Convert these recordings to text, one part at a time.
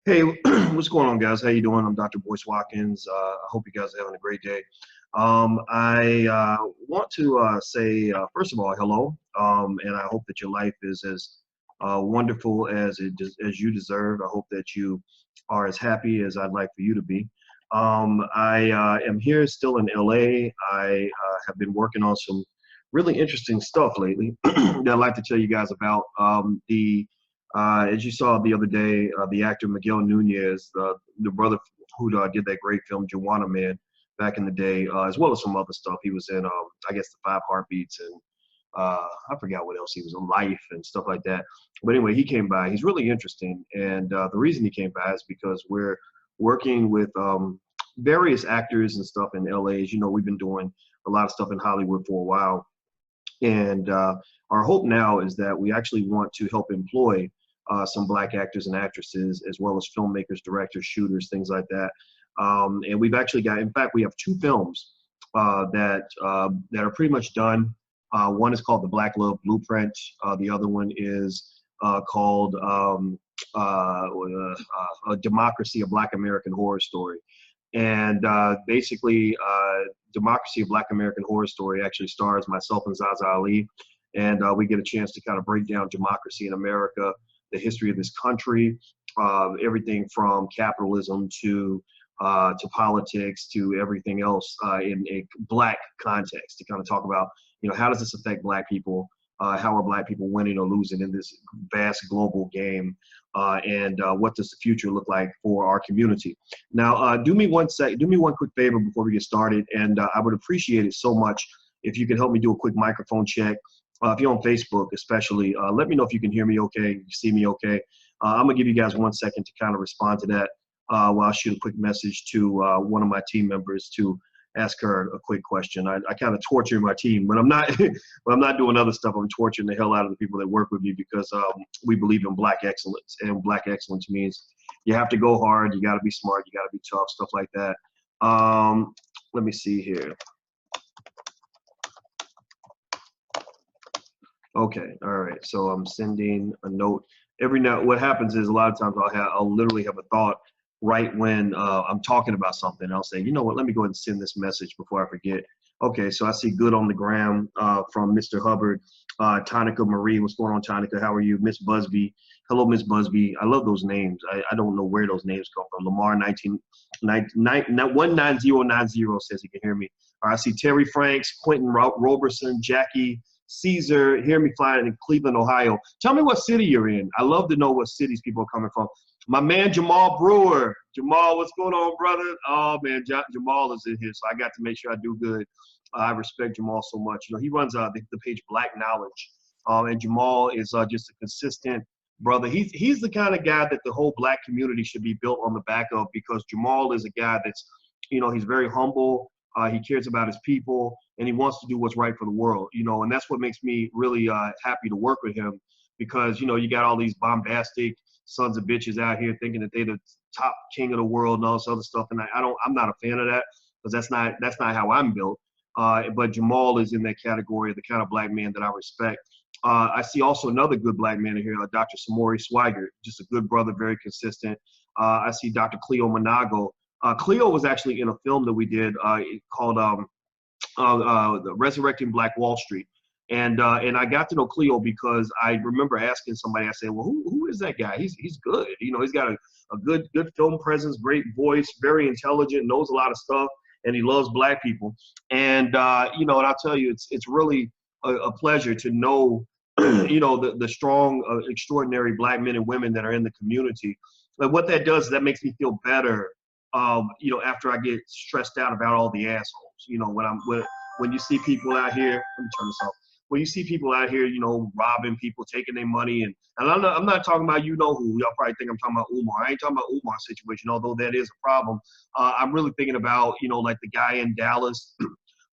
Hey, what's going on, guys? How you doing? I'm Dr. Boyce Watkins. I hope you guys are having a great day. I want to say, first of all, hello, and I hope that your life is as wonderful as as you deserve. I hope that you are as happy as I'd like for you to be. I am here still in LA. I have been working on some really interesting stuff lately that I'd like to tell you guys about. As you saw the other day, the actor Miguel Nunez, the brother who did that great film Juana Man back in the day, as well as some other stuff. He was in, I guess, The Five Heartbeats, and I forgot what else he was in, Life and stuff like that. But anyway, he came by. He's really interesting, and the reason he came by is because we're working with various actors and stuff in LA. As you know, we've been doing a lot of stuff in Hollywood for a while, and our hope now is that we actually want to help employ some black actors and actresses, as well as filmmakers, directors, shooters, things like that. And we've actually got, in fact, we have two films that are pretty much done. One is called The Black Love Blueprint. The other one is called A Democracy, a Black American Horror Story. And basically, Democracy, a Black American Horror Story actually stars myself and Zaza Ali. And we get a chance to kind of break down democracy in America, the history of this country, everything from capitalism to politics to everything else in a black context, to kind of talk about, how does this affect black people? How are black people winning or losing in this vast global game? And what does the future look like for our community? Now, do me one quick favor before we get started, and I would appreciate it so much if you could help me do a quick microphone check. If you're on Facebook, especially, let me know if you can hear me okay, you see me okay. I'm gonna give you guys 1 second to kind of respond to that while I shoot a quick message to one of my team members to ask her a quick question. I kind of torture my team when I'm not when I'm not doing other stuff. I'm torturing the hell out of the people that work with me because we believe in black excellence, and black excellence means you have to go hard, you got to be smart, you got to be tough, stuff like that. Let me see here. Okay, all right. So I'm sending a note. What happens is a lot of times I'll literally have a thought right when I'm talking about something. I'll say, you know what, let me go ahead and send this message before I forget. Okay, so I see good on the gram from Mr. Hubbard. Tonica Marie, what's going on, Tonica? How are you? Miss Busby. Hello, Miss Busby. I love those names. I don't know where those names come from. Lamar 19090 says he can hear me. All right, I see Terry Franks, Quentin Roberson, Jackie Caesar, hear me flying in Cleveland, Ohio. Tell me what city you're in. I love to know what cities people are coming from. My man Jamal Brewer. Jamal, what's going on, brother? Oh man, Jamal is in here, so I got to make sure I do good. I respect Jamal so much. He runs the page Black Knowledge, and Jamal is just a consistent brother. He's the kind of guy that the whole black community should be built on the back of, because Jamal is a guy that's, he's very humble. He cares about his people, and he wants to do what's right for the world, and that's what makes me really happy to work with him, because, you got all these bombastic sons of bitches out here thinking that they're the top king of the world and all this other stuff. And I'm not a fan of that, because that's not how I'm built. But Jamal is in that category of the kind of black man that I respect. I see also another good black man in here, Dr. Samori Swigert, just a good brother, very consistent. I see Dr. Cleo Monago. Cleo was actually in a film that we did called Resurrecting Black Wall Street. And I got to know Cleo because I remember asking somebody, I said, well, who is that guy? He's good. He's got a good film presence, great voice, very intelligent, knows a lot of stuff, and he loves black people. And, and I'll tell you, it's really a pleasure to know, the strong, extraordinary black men and women that are in the community. But what that does is that makes me feel better, after I get stressed out about all the assholes. When you see people out here, let me turn this off. When you see people out here, robbing people, taking their money, and I'm not talking about who. Y'all probably think I'm talking about Umar. I ain't talking about Umar's situation, although that is a problem. I'm really thinking about, like the guy in Dallas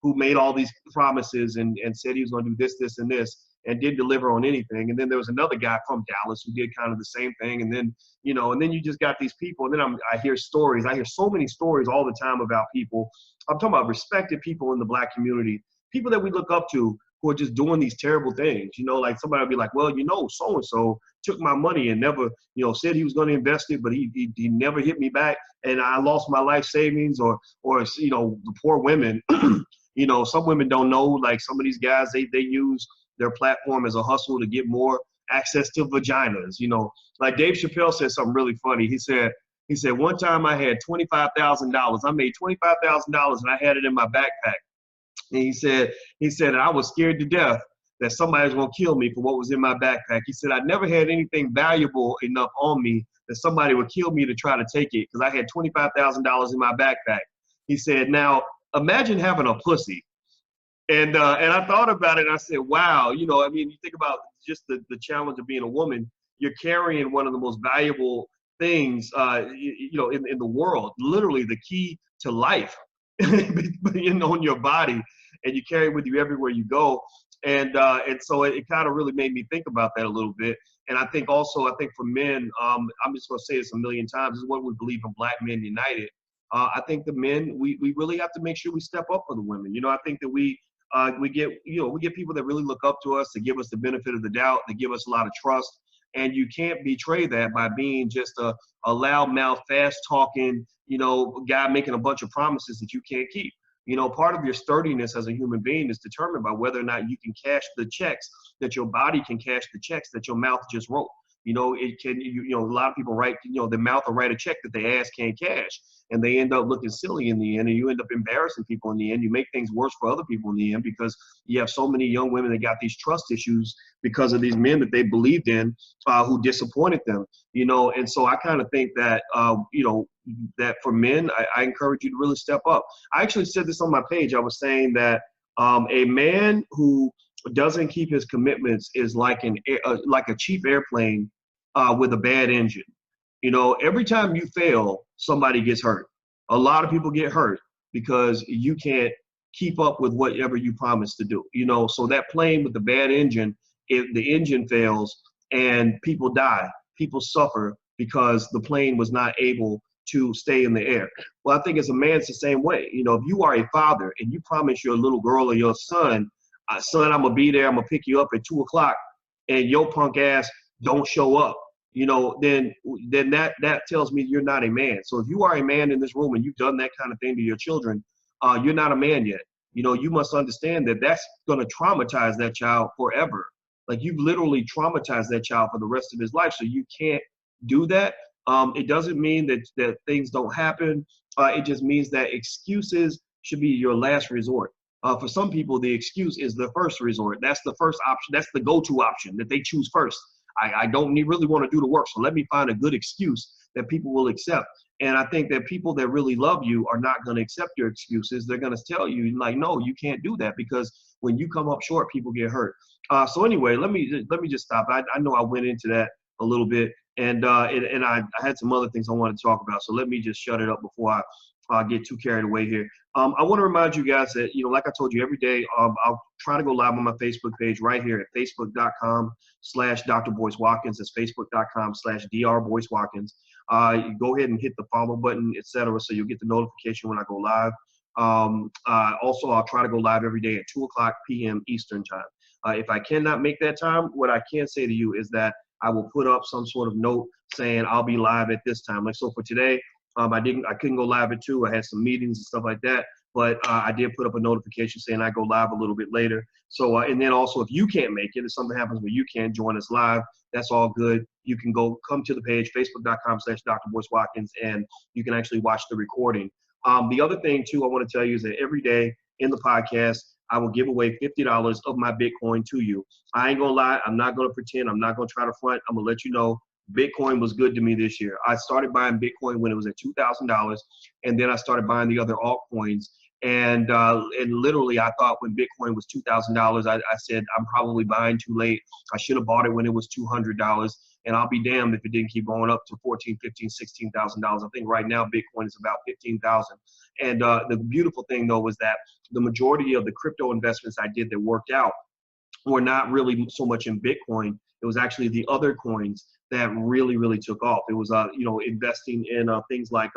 who made all these promises and said he was going to do this, this, and this, and didn't deliver on anything. And then there was another guy from Dallas who did kind of the same thing. And then, and then you just got these people. And then I hear stories. I hear so many stories all the time about people. I'm talking about respected people in the black community, people that we look up to, who are just doing these terrible things. Like somebody will be like, well, so-and-so took my money and never, said he was going to invest it, but he never hit me back. And I lost my life savings or the poor women, some women don't know, like some of these guys, they use their platform as a hustle to get more access to vaginas, like Dave Chappelle said something really funny. He said, one time I had $25,000. I made $25,000 and I had it in my backpack. And he said that I was scared to death that somebody was going to kill me for what was in my backpack. He said, I never had anything valuable enough on me that somebody would kill me to try to take it because I had $25,000 in my backpack. He said, now imagine having a pussy. And I thought about it and I said, wow, you think about just the challenge of being a woman. You're carrying one of the most valuable things, in the world, literally the key to life on your body, and you carry it with you everywhere you go. And so it kind of really made me think about that a little bit. And I think for men, I'm just going to say this a million times, this is what we believe in Black Men United. I think the men, we really have to make sure we step up for the women. I think that we get people that really look up to us, to give us the benefit of the doubt, to give us a lot of trust. And you can't betray that by being just a loudmouth, fast talking, guy making a bunch of promises that you can't keep. Part of your sturdiness as a human being is determined by whether or not you can cash the checks, that your body can cash the checks that your mouth just wrote. It can, a lot of people write, the mouth will write a check that their ass can't cash, and they end up looking silly in the end, and you end up embarrassing people in the end. You make things worse for other people in the end because you have so many young women that got these trust issues because of these men that they believed in, who disappointed them, and so I kind of think that, that for men, I encourage you to really step up. I actually said this on my page. I was saying that a man who doesn't keep his commitments is like a cheap airplane with a bad engine. Every time you fail, somebody gets hurt. A lot of people get hurt because you can't keep up with whatever you promised to do. So that plane with the bad engine, if the engine fails and people die, people suffer because the plane was not able to stay in the air. Well, I think as a man, it's the same way. If you are a father and you promise your little girl or your son, I'm gonna be there, I'm gonna pick you up at 2:00, and your punk ass don't show up, then that tells me you're not a man. So if you are a man in this room and you've done that kind of thing to your children, you're not a man yet. You must understand that that's gonna traumatize that child forever. Like, you've literally traumatized that child for the rest of his life. So you can't do that. It doesn't mean that things don't happen. It just means that excuses should be your last resort. For some people, the excuse is the first resort. That's the first option. That's the go-to option that they choose first. I don't really want to do the work, so let me find a good excuse that people will accept. And I think that people that really love you are not going to accept your excuses. They're going to tell you, like, no, you can't do that, because when you come up short, people get hurt. So anyway, let me just stop. I know I went into that a little bit, and I had some other things I wanted to talk about. So let me just shut it up before I get too carried away here. I want to remind you guys that, like I told you, every day I'll try to go live on my Facebook page right here at facebook.com/Dr. Boyce Watkins. That's facebook.com/Dr. Boyce Watkins. Go ahead and hit the follow button, etc., so you'll get the notification when I go live. Also, I'll try to go live every day at 2:00 p.m. Eastern time. If I cannot make that time, what I can say to you is that I will put up some sort of note saying I'll be live at this time. Like, so for today, I couldn't go live at 2. I had some meetings and stuff like that, but I did put up a notification saying I go live a little bit later. So, and then also, if you can't make it, if something happens where you can't join us live, that's all good. You can come to the page, facebook.com/Dr. Boyce Watkins, and you can actually watch the recording. The other thing too, I want to tell you is that every day in the podcast, I will give away $50 of my Bitcoin to you. I ain't gonna lie. I'm not gonna pretend. I'm not gonna try to front. I'm gonna let you know Bitcoin was good to me this year. I started buying Bitcoin when it was at $2,000, and then I started buying the other altcoins. And literally, I thought when Bitcoin was $2,000, I said, I'm probably buying too late. I should have bought it when it was $200. And I'll be damned if it didn't keep going up to $14,000, $15,000, $16,000. I think right now Bitcoin is about $15,000. And the beautiful thing, though, was that the majority of the crypto investments I did that worked out were not really so much in Bitcoin. It was actually the other coins that really, really took off. It was, investing in things like,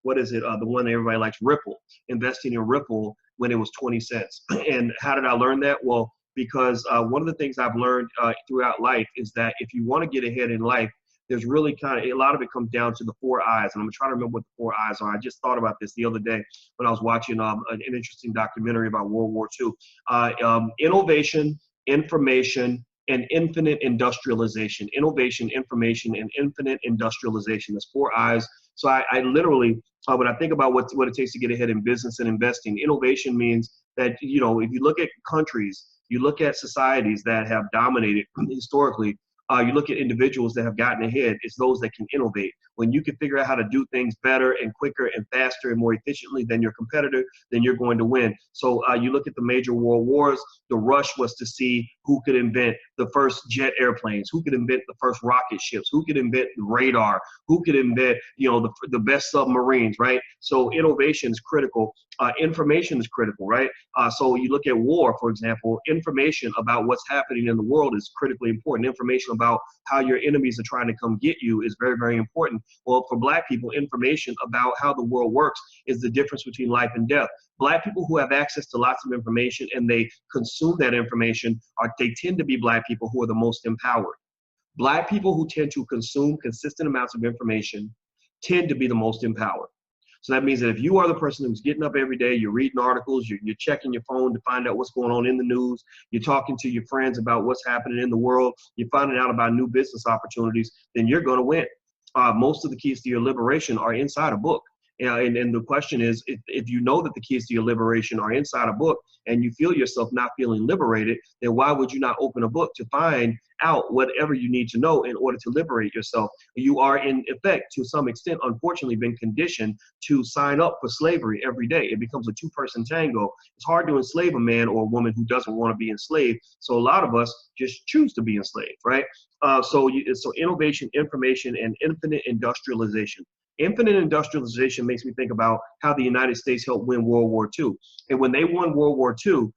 what is it? The one that everybody likes, Ripple. Investing in Ripple when it was 20 cents. And how did I learn that? Well, because one of the things I've learned throughout life is that if you want to get ahead in life, there's really kind of a lot of it comes down to the 4 I's. And I'm trying to remember what the 4 I's are. I just thought about this the other day when I was watching an interesting documentary about World War II. Innovation, information, and infinite industrialization. Innovation, information, and infinite industrialization. That's 4 I's. So I literally, when I think about what it takes to get ahead in business and investing, innovation means that, you know, if you look at countries, you look at societies that have dominated historically, you look at individuals that have gotten ahead, it's those that can innovate. When you can figure out how to do things better and quicker and faster and more efficiently than your competitor, then you're going to win. So you look at the major world wars, the rush was to see who could invent the first jet airplanes, who could invent the first rocket ships, who could invent the radar, who could invent, you know, the best submarines, right? So innovation is critical. Information is critical, right? So you look at war, for example, information about what's happening in the world is critically important. Information about how your enemies are trying to come get you is very, very important. Well, for Black people, information about how the world works is the difference between life and death. Black people who have access to lots of information and they consume that information, they tend to be Black people who are the most empowered. Black people who tend to consume consistent amounts of information tend to be the most empowered. So that means that if you are the person who's getting up every day, you're reading articles, you're checking your phone to find out what's going on in the news, you're talking to your friends about what's happening in the world, you're finding out about new business opportunities, then you're going to win. Most of the keys to your liberation are inside a book. And the question is, if you know that the keys to your liberation are inside a book and you feel yourself not feeling liberated, then why would you not open a book to find out whatever you need to know in order to liberate yourself? You are, in effect, to some extent, unfortunately, been conditioned to sign up for slavery every day. It becomes a two-person tango. It's hard to enslave a man or a woman who doesn't want to be enslaved. So a lot of us just choose to be enslaved, right? So innovation, information, and infinite industrialization. Infinite industrialization makes me think about how the United States helped win World War II. And when they won World War II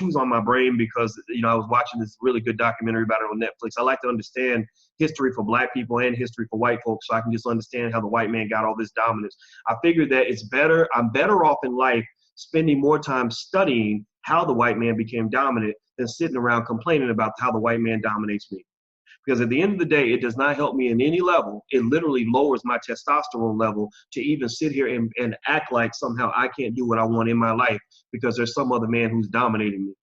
is on my brain because, you know, I was watching this really good documentary about it on Netflix. I like to understand history for Black people and history for white folks so I can just understand how the white man got all this dominance. I figured that I'm better off in life spending more time studying how the white man became dominant than sitting around complaining about how the white man dominates me. Because at the end of the day, it does not help me in any level. It literally lowers my testosterone level to even sit here and act like somehow I can't do what I want in my life because there's some other man who's dominating me.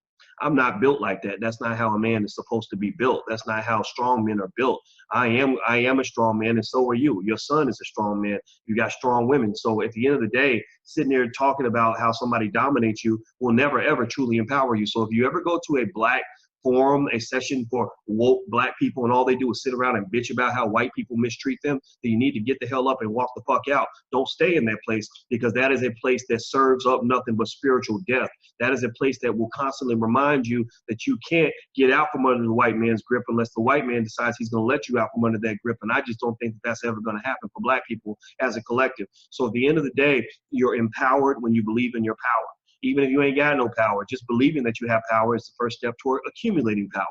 I'm not built like that. That's not how a man is supposed to be built. That's not how strong men are built. I am a strong man, and so are you. Your son is a strong man. You got strong women. So at the end of the day, sitting there talking about how somebody dominates you will never, ever truly empower you. So if you ever go to a Black forum, a session for woke Black people, and all they do is sit around and bitch about how white people mistreat them, then you need to get the hell up and walk the fuck out. Don't stay in that place, because that is a place that serves up nothing but spiritual death. That is a place that will constantly remind you that you can't get out from under the white man's grip unless the white man decides he's going to let you out from under that grip. And I just don't think that that's ever going to happen for Black people as a collective. So at the end of the day, you're empowered when you believe in your power. Even if you ain't got no power, just believing that you have power is the first step toward accumulating power.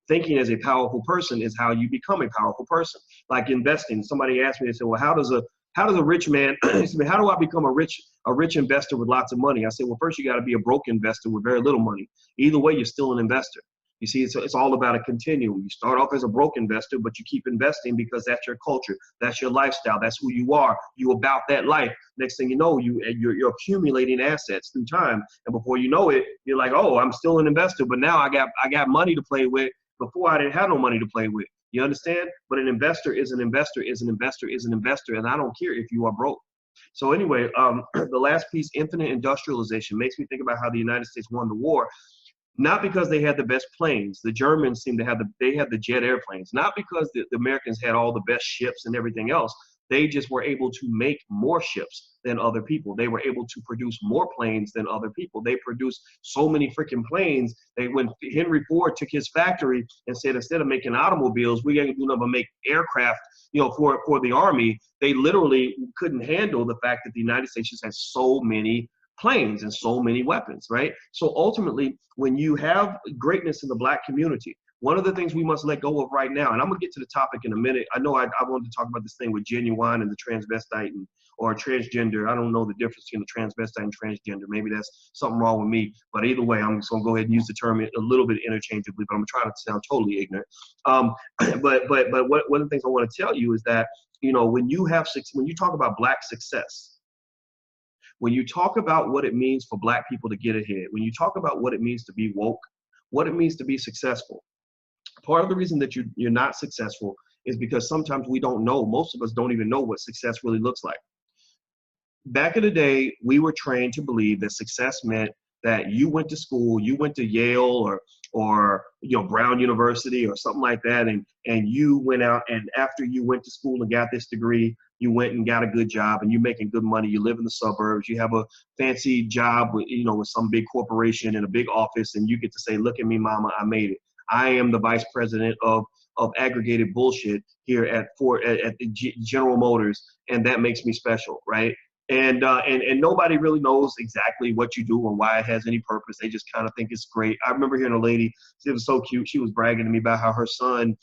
Thinking as a powerful person is how you become a powerful person. Like investing, somebody asked me, they said, well, how does a rich man, how do I become a rich investor with lots of money? I said, well, first you got to be a broke investor with very little money. Either way, you're still an investor. You see, it's all about a continuum. You start off as a broke investor, but you keep investing because that's your culture, that's your lifestyle, that's who you are. You about that life. Next thing you know, you're accumulating assets through time, and before you know it, you're like, oh, I'm still an investor, but now I got money to play with. Before I didn't have no money to play with. You understand? But an investor is an investor is an investor is an investor, and I don't care if you are broke. So anyway, the last piece, infinite industrialization, makes me think about how the United States won the war. Not because they had the best planes. The Germans seemed to have the jet airplanes. Not because the Americans had all the best ships and everything else. They just were able to make more ships than other people. They were able to produce more planes than other people. They produced so many freaking planes that when Henry Ford took his factory and said, instead of making automobiles, we ain't gonna make aircraft, you know, for the Army, they literally couldn't handle the fact that the United States just has so many planes and so many weapons, right? So ultimately, when you have greatness in the Black community, One of the things we must let go of right now, and I'm gonna get to the topic in a minute. I know I wanted to talk about this thing with Ginuwine and the transvestite or transgender. I don't know the difference between the transvestite and transgender. Maybe that's something wrong with me. But either way, I'm just gonna go ahead and use the term a little bit interchangeably. But I'm gonna try not to sound totally ignorant. But one of the things I want to tell you is that, you know, when you talk about Black success, when you talk about what it means for Black people to get ahead, when you talk about what it means to be woke, what it means to be successful, part of the reason that you're not successful is because sometimes we don't know. Most of us don't even know what success really looks like. Back in the day, we were trained to believe that success meant that you went to school, you went to Yale or you know, Brown University or something like that, and you went out, and after you went to school and got this degree, you went and got a good job and you're making good money, you live in the suburbs, you have a fancy job with, you know, with some big corporation in a big office, and you get to say, look at me, mama, I made it. I am the vice president of aggregated bullshit here at the General Motors, and that makes me special, right? And nobody really knows exactly what you do or why it has any purpose. They just kind of think it's great. I remember hearing a lady, it was so cute. She was bragging to me about how her son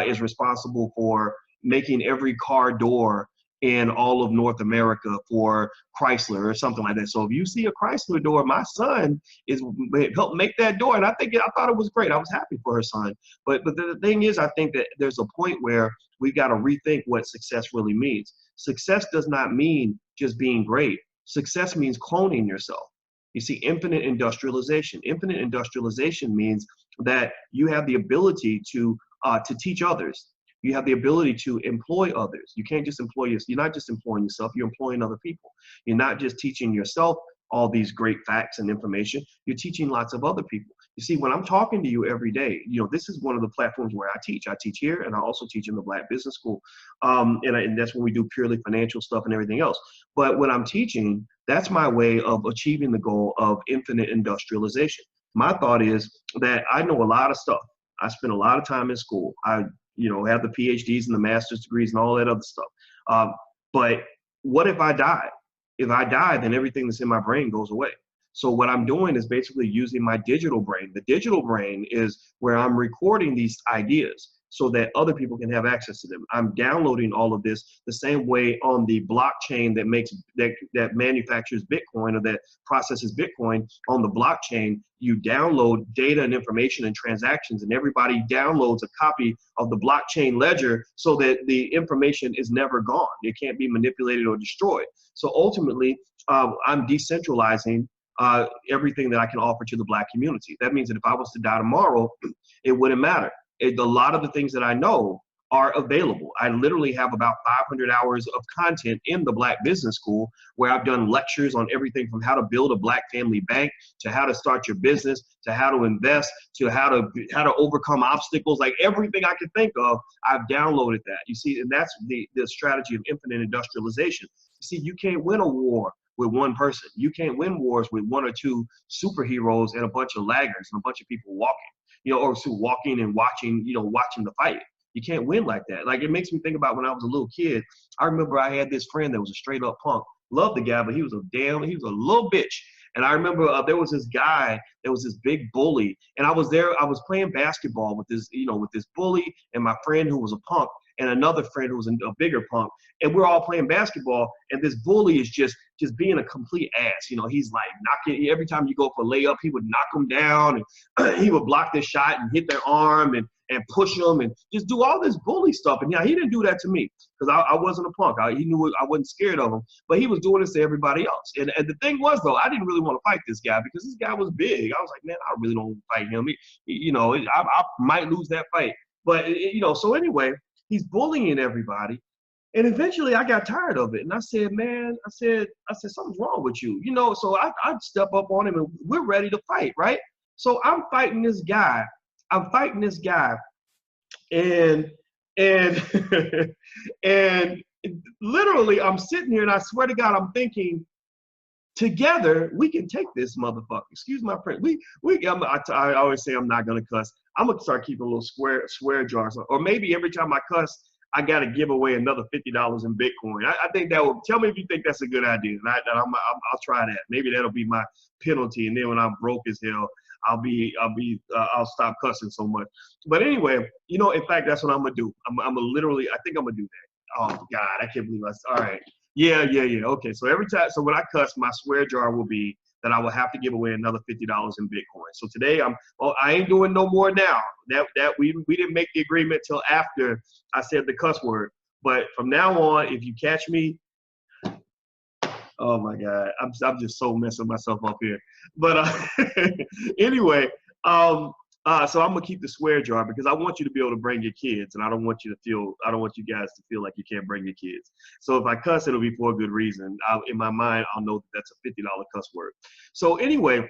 is responsible for making every car door in all of North America for Chrysler or something like that. So if you see a Chrysler door, my son is helped make that door. And I thought it was great. I was happy for her son. But the thing is, I think that there's a point where we got to rethink what success really means. Success does not mean just being great. Success means cloning yourself. You see, infinite industrialization. Infinite industrialization means that you have the ability to teach others. You have the ability to employ others. You can't just employ yourself. You're not just employing yourself, you're employing other people. You're not just teaching yourself all these great facts and information, you're teaching lots of other people. You see, when I'm talking to you every day, you know, this is one of the platforms where I teach. I teach here, and I also teach in the Black Business School. And that's when we do purely financial stuff and everything else. But when I'm teaching, that's my way of achieving the goal of infinite industrialization. My thought is that I know a lot of stuff. I spent a lot of time in school. I have the PhDs and the master's degrees and all that other stuff. But what if I die? If I die, then everything that's in my brain goes away. So what I'm doing is basically using my digital brain. The digital brain is where I'm recording these ideas so that other people can have access to them. I'm downloading all of this the same way on the blockchain that manufactures Bitcoin or that processes Bitcoin. On the blockchain, you download data and information and transactions, and everybody downloads a copy of the blockchain ledger so that the information is never gone. It can't be manipulated or destroyed. So ultimately, I'm decentralizing everything that I can offer to the Black community. That means that if I was to die tomorrow, it wouldn't matter. A lot of the things that I know are available. I literally have about 500 hours of content in the Black Business School where I've done lectures on everything from how to build a Black family bank to how to start your business to how to invest to how to overcome obstacles. Like everything I could think of, I've downloaded that. You see, and that's the strategy of infinite industrialization. You see, you can't win a war with one person. You can't win wars with one or two superheroes and a bunch of laggards and a bunch of people walking, or walking and watching the fight. You can't win like that. Like, it makes me think about when I was a little kid. I remember I had this friend that was a straight up punk. Loved the guy, but he was a little bitch. And I remember there was this guy that was this big bully, and I was playing basketball with this bully and my friend who was a punk and another friend who was a bigger punk, and we're all playing basketball, and this bully is just being a complete ass. He's like knocking, every time you go for a layup, he would knock them down, and he would block their shot and hit their arm and push them and just do all this bully stuff. And he didn't do that to me because I wasn't a punk. He knew I wasn't scared of him, but he was doing this to everybody else. And the thing was, though, I didn't really want to fight this guy because this guy was big. I was like, man, I really don't want to fight him. I might lose that fight. But, so anyway, he's bullying everybody. And eventually I got tired of it. And I said, man, I said, something's wrong with you. So I'd step up on him and we're ready to fight, right? So I'm fighting this guy. And and literally I'm sitting here and I swear to God, I'm thinking, together we can take this motherfucker. Excuse my friend. I always say I'm not gonna cuss. I'm gonna start keeping a little swear jars, or maybe every time I cuss, I gotta give away another $50 in Bitcoin. I think that will. Tell me if you think that's a good idea, and I'll try that. Maybe that'll be my penalty. And then when I'm broke as hell, I'll stop cussing so much. But anyway, you know, in fact, that's what I'm gonna do. I'm gonna literally, I think I'm gonna do that. Oh God, I can't believe all right. Yeah. Okay. So every time, so when I cuss, my swear jar will be that I will have to give away another $50 in Bitcoin. So today I ain't doing no more now. That we didn't make the agreement till after I said the cuss word. But from now on, if you catch me, oh my God, I'm just so messing myself up here. But anyway, so I'm gonna keep the swear jar because I want you to be able to bring your kids, and I don't want you you guys to feel like you can't bring your kids. So if I cuss, it'll be for a good reason. In my mind, I'll know that that's a $50 cuss word. So anyway,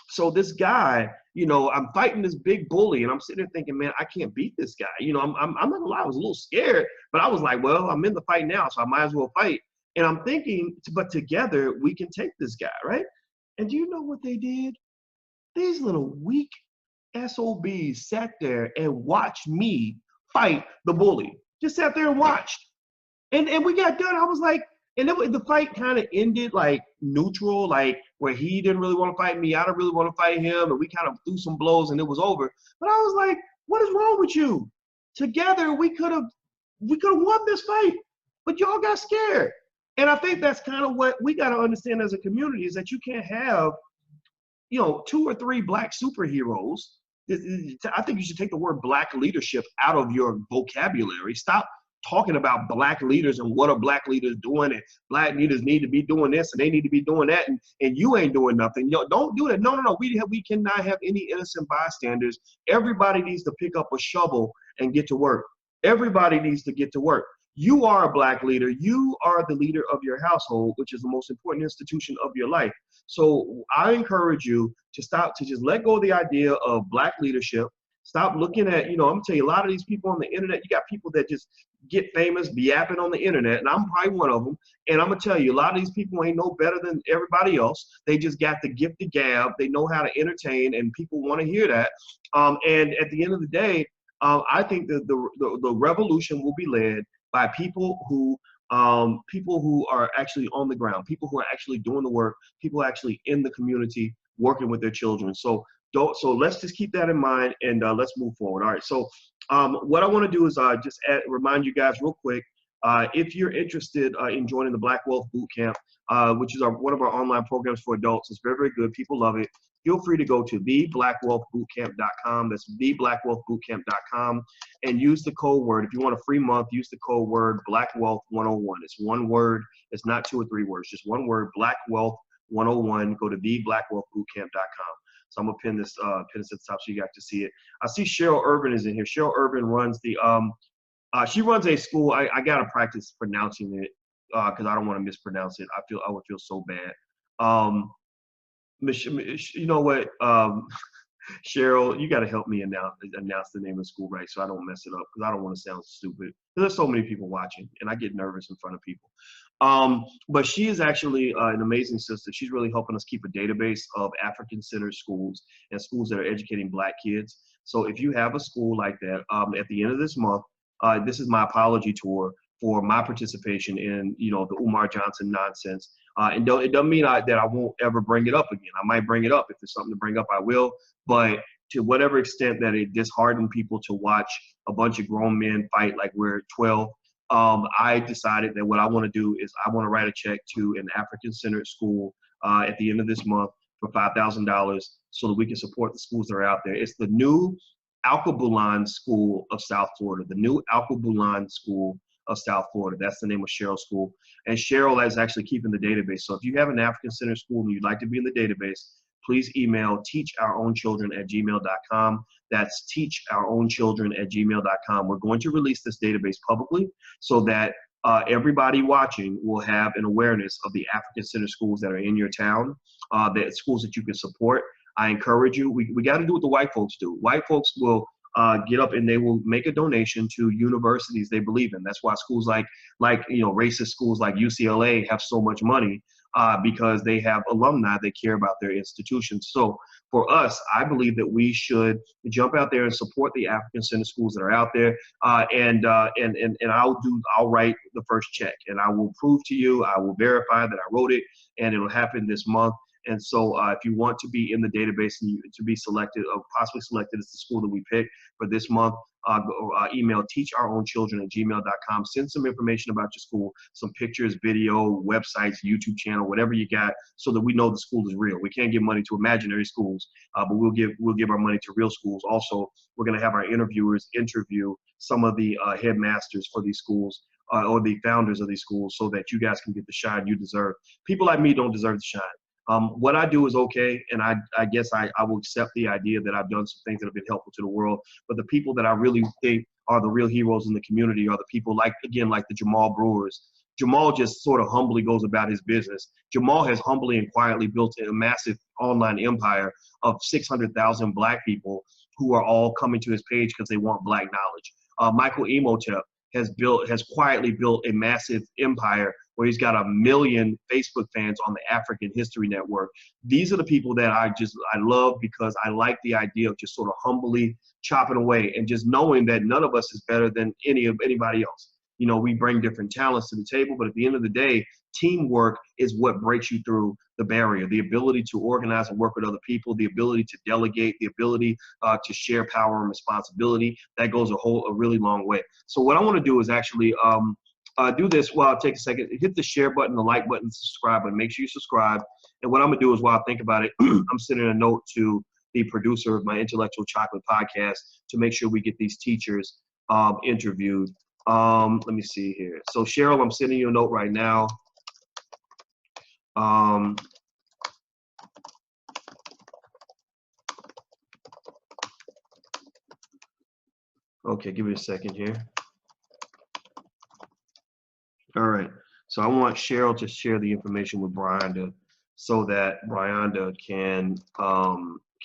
so this guy, you know, I'm fighting this big bully, and I'm sitting there thinking, man, I can't beat this guy. You know, I'm not gonna lie, I was a little scared, but I was like, well, I'm in the fight now, so I might as well fight. And I'm thinking, but together we can take this guy, right? And do you know what they did? These little weak SOBs sat there and watched me fight the bully. Just sat there and watched. And we got done. I was like, and then the fight kind of ended like neutral, like where he didn't really want to fight me, I didn't really want to fight him, and we kind of threw some blows and it was over. But I was like, what is wrong with you? Together we could have won this fight, but y'all got scared. And I think that's kind of what we got to understand as a community is that you can't have, you know, 2 or 3 black superheroes. I think you should take the word black leadership out of your vocabulary. Stop talking about black leaders and what are black leaders doing, and black leaders need to be doing this and they need to be doing that, and you ain't doing nothing. Yo, don't do that. No. We cannot have any innocent bystanders. Everybody needs to pick up a shovel and get to work. Everybody needs to get to work. You are a black leader. You are the leader of your household, which is the most important institution of your life. So I encourage you to just let go of the idea of black leadership. Stop looking at, you know, I'm gonna tell you, a lot of these people on the internet, you got people that just get famous, be yapping on the internet, and I'm probably one of them. And I'm gonna tell you, a lot of these people ain't no better than everybody else. They just got the gift of gab. They know how to entertain, and people want to hear that. And at the end of the day, I think that the revolution will be led by people who are actually on the ground, people who are actually doing the work, people actually in the community working with their children. So let's just keep that in mind, and let's move forward. All right. So what I want to do is just remind you guys real quick, if you're interested in joining the Black Wealth Bootcamp, which is one of our online programs for adults. It's very, very good. People love it. Feel free to go to theblackwealthbootcamp.com. That's theblackwealthbootcamp.com, and use the code word. If you want a free month, use the code word BlackWealth101. It's one word. It's not 2 or 3 words. Just one word, BlackWealth101. Go to theblackwealthbootcamp.com. So I'm gonna pin this at the top so you guys to see it. I see Cheryl Urban is in here. Cheryl Urban runs the she runs a school. I gotta practice pronouncing it because I don't want to mispronounce it. I would feel so bad. You know what, Cheryl, you got to help me announce the name of the school right so I don't mess it up, because I don't want to sound stupid. There's so many people watching, and I get nervous in front of people. But she is actually an amazing sister. She's really helping us keep a database of African-centered schools and schools that are educating Black kids. So if you have a school like that, at the end of this month, this is my apology tour for my participation in, you know, the Umar Johnson nonsense. And it doesn't mean that I won't ever bring it up again. I might bring it up. If there's something to bring up, I will. But to whatever extent that it disheartened people to watch a bunch of grown men fight like we're 12, I decided that what I want to do is I want to write a check to an African-centered school at the end of this month for $5,000 so that we can support the schools that are out there. It's the new Alkebulan School of South Florida, the new Alkebulan School of South Florida. That's the name of Cheryl's school. And Cheryl is actually keeping the database. So if you have an African-centered school and you'd like to be in the database, please email teachourownchildren@gmail.com. That's teachourownchildren@gmail.com. We're going to release this database publicly so that everybody watching will have an awareness of the African-centered schools that are in your town, the schools that you can support. I encourage you, we got to do what the white folks do. White folks will get up and they will make a donation to universities they believe in. That's why schools like you know, racist schools like UCLA have so much money, because they have alumni that care about their institutions. So for us, I believe that we should jump out there and support the African-centered schools that are out there. And I'll write the first check, and I will prove to you, I will verify that I wrote it, and it'll happen this month. And so if you want to be in the database and to be selected, or possibly selected as the school that we pick for this month, email teachourownchildren@gmail.com. Send some information about your school, some pictures, video, websites, YouTube channel, whatever you got, so that we know the school is real. We can't give money to imaginary schools, but we'll give our money to real schools. Also, we're going to have our interviewers interview some of the headmasters for these schools, or the founders of these schools, so that you guys can get the shine you deserve. People like me don't deserve the shine. What I do is okay, and I guess I will accept the idea that I've done some things that have been helpful to the world, but the people that I really think are the real heroes in the community are the people like the Jamal Brewers. Jamal just sort of humbly goes about his business. Jamal has humbly and quietly built a massive online empire of 600,000 Black people who are all coming to his page because they want Black knowledge. Michael Imhotep has quietly built a massive empire where he's got 1 million Facebook fans on the African History Network. These are the people that I love, because I like the idea of just sort of humbly chopping away and just knowing that none of us is better than anybody else. You know, we bring different talents to the table, but at the end of the day, teamwork is what breaks you through the barrier. The ability to organize and work with other people, the ability to delegate, the ability to share power and responsibility, that goes a really long way. So what I want to do is actually do this while I take a second. Hit the share button, the like button, subscribe button. Make sure you subscribe. And what I'm going to do is, while I think about it, I'm sending a note to the producer of my Intellectual Chocolate podcast to make sure we get these teachers interviewed. Let me see here. So Cheryl, I'm sending you a note right now. Okay, give me a second here. All right, so I want Cheryl to share the information with Brianda so that Brianda can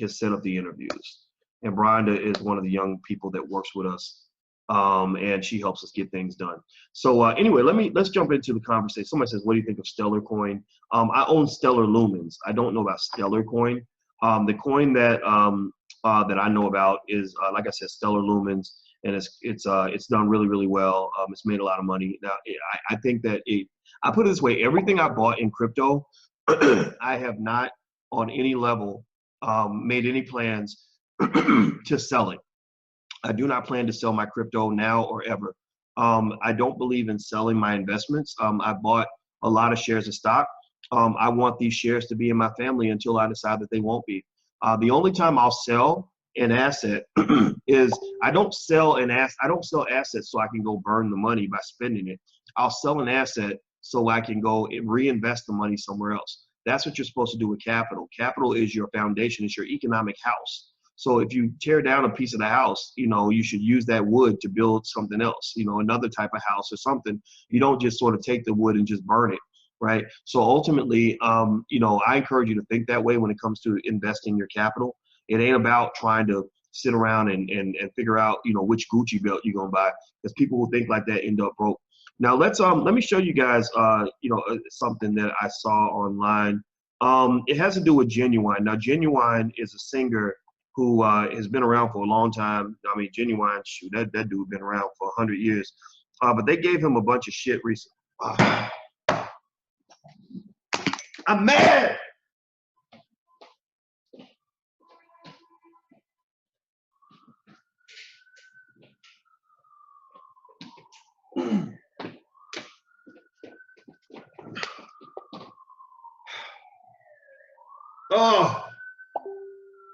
set up the interviews. And Brianda is one of the young people that works with us, and she helps us get things done. So anyway, let's jump into the conversation. Somebody says, what do you think of Stellar Coin? I own Stellar Lumens. I don't know about Stellar Coin. The coin that I know about is, like I said, Stellar Lumens. And it's done really, really well. It's made a lot of money. Now, I think that I put it this way: everything I bought in crypto, I have not on any level made any plans to sell it. I do not plan to sell my crypto now or ever. I don't believe in selling my investments. I bought a lot of shares of stock. I want these shares to be in my family until I decide that they won't be. The only time I'll sell an asset is I don't sell assets so I can go burn the money by spending it. I'll sell an asset so I can go reinvest the money somewhere else. That's what you're supposed to do with capital. Capital is your foundation, it's your economic house. So if you tear down a piece of the house, you know, you should use that wood to build something else, you know, another type of house or something. You don't just sort of take the wood and just burn it, right? So ultimately, you know, I encourage you to think that way when it comes to investing your capital. It ain't about trying to sit around and figure out, you know, which Gucci belt you're gonna buy, because people who think like that end up broke. Now let me show you guys, you know, something that I saw online. It has to do with Ginuwine. Now Ginuwine is a singer who has been around for a long time. I mean, Ginuwine, shoot, that dude been around for 100 years. But they gave him a bunch of shit recently. I'm mad. Oh,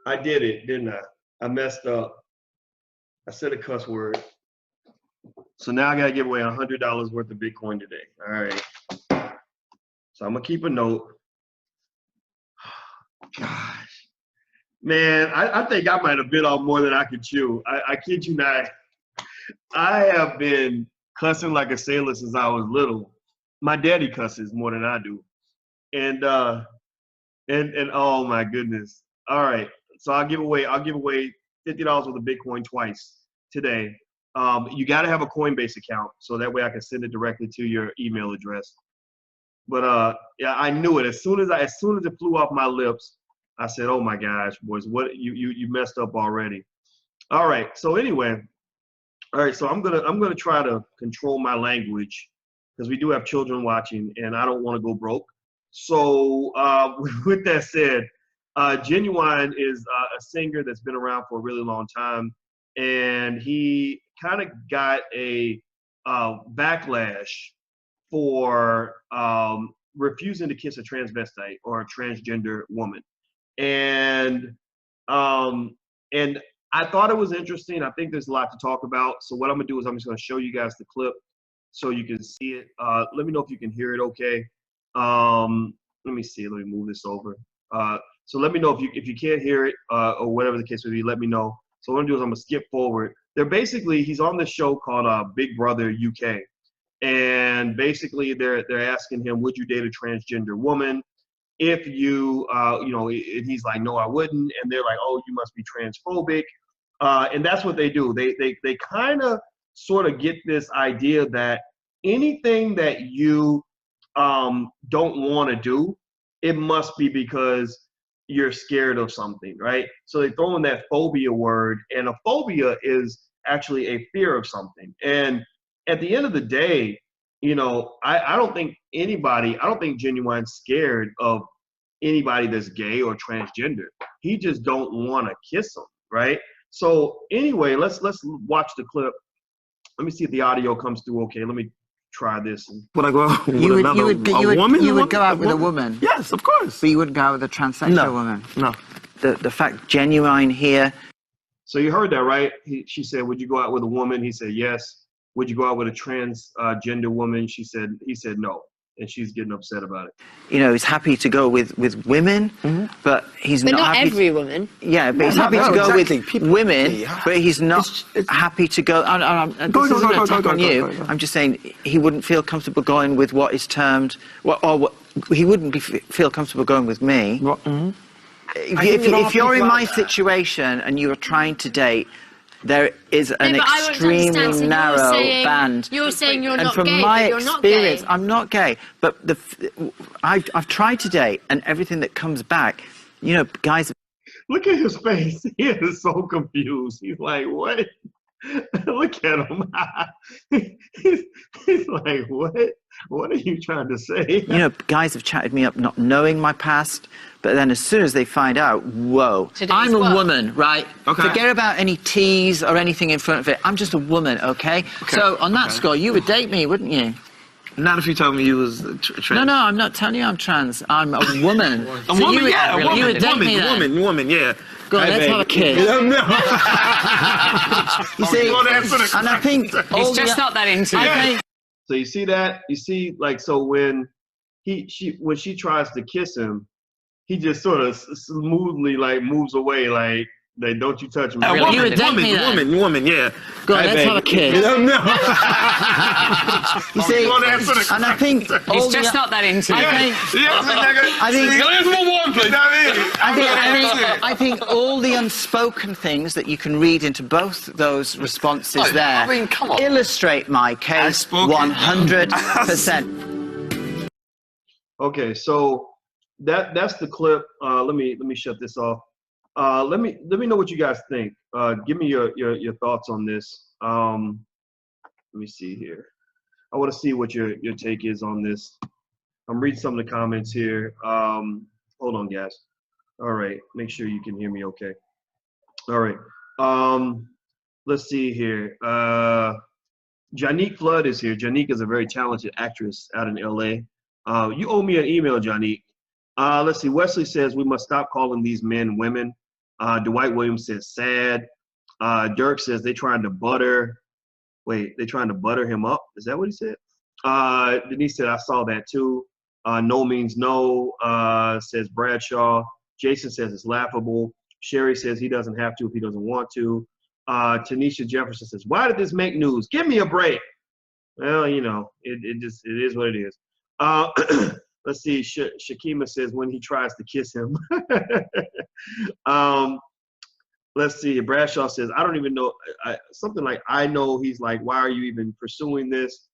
I did it, didn't I? I messed up. I said a cuss word. So now I gotta give away $100 worth of Bitcoin today. All right. So I'm gonna keep a note. Gosh, man, I think I might have bit off more than I could chew. I kid you not. I have been cussing like a sailor since I was little. My daddy cusses more than I do. And oh my goodness. All right. So I'll give away $50 worth of Bitcoin twice today. You got to have a Coinbase account so that way I can send it directly to your email address. But yeah, I knew it as soon as it flew off my lips. I said, "Oh my gosh, boys, what you messed up already." All right. So anyway, all right. So I'm gonna try to control my language because we do have children watching, and I don't want to go broke. So with that said, Ginuwine is a singer that's been around for a really long time, and he kind of got a backlash for refusing to kiss a transvestite or a transgender woman. And um, and I thought it was interesting. I think there's a lot to talk about. So what I'm gonna do is I'm just gonna show you guys the clip so you can see it. Let me know if you can hear it okay. Let me see, let me move this over. So let me know if you can't hear it or whatever the case may be, let me know. So what I'm gonna do is I'm gonna skip forward. He's on this show called Big Brother UK. And basically they're asking him, would you date a transgender woman? If you, and he's like, no, I wouldn't. And they're like, oh, you must be transphobic. And that's what they do. They kind of sort of get this idea that anything that you don't want to do, it must be because you're scared of something, right? So they throw in that phobia word, and a phobia is actually a fear of something. And at the end of the day, I don't think Ginuwine's scared of anybody that's gay or transgender. He just don't want to kiss them, right? So anyway, let's watch the clip. Let me see if the audio comes through okay. Let me try this. Would I go out with a woman? You would go out with a woman? Yes, of course. But you wouldn't go out with a transsexual woman? No. The fact Ginuwine here. So you heard that, right? She said, would you go out with a woman? He said, yes. Would you go out with a transgender woman? He said no. And she's getting upset about it. He's happy to go with women, but he's not happy. Not every woman. Yeah, but he's happy to go with women, but he's not happy to go. This isn't an attack on you. I'm just saying he wouldn't feel comfortable going with what is termed, he wouldn't feel comfortable going with me. If you're in my situation and you are trying to date, there is an extremely narrow band. You're saying you're not gay, but you're not gay. And from my experience, I'm not gay. But I've tried to date, and everything that comes back, guys. Look at his face. He is so confused. He's like, what? Look at him. He's like, what? What are you trying to say? Guys have chatted me up not knowing my past, but then as soon as they find out, whoa, I'm a woman, right? Okay. Forget about any T's or anything in front of it. I'm just a woman, okay? So on that score, you would date me, wouldn't you? Not if you told me you was trans. No, I'm not telling you I'm trans. I'm a woman. A woman, yeah, a woman. You would date me then? Woman, yeah. Go on, let's have a kiss. You see, and I think he's just not that into it. So you see that? You see, like, so when she tries to kiss him, he just sort of smoothly like moves away, like don't you touch me. Really? You would date me then? Woman, yeah. Go on, let's have a kiss. You see, and I think he's just not that into it. I think all the unspoken things that you can read into both those responses there illustrate my case 100%. Okay, so that's the clip. Let me shut this off. Let me know what you guys think. Give me your thoughts on this. Let me see here. I want to see what your take is on this. I'm reading some of the comments here. Hold on, guys. All right, make sure you can hear me okay. All right. Let's see here. Janique Flood is here. Janique is a very talented actress out in LA. You owe me an email, Janique. Let's see. Wesley says we must stop calling these men women. Dwight Williams says sad. Dirk says they trying to butter him up. Is that what he said? Denise said I saw that too. No means no, says Bradshaw. Jason says it's laughable. Sherry says he doesn't have to if he doesn't want to. Tanisha Jefferson says, why did this make news? Give me a break. Well, it is what it is. Let's see, Shakima says when he tries to kiss him. Let's see, Bradshaw says, I don't even know, something like, I know, he's like, why are you even pursuing this?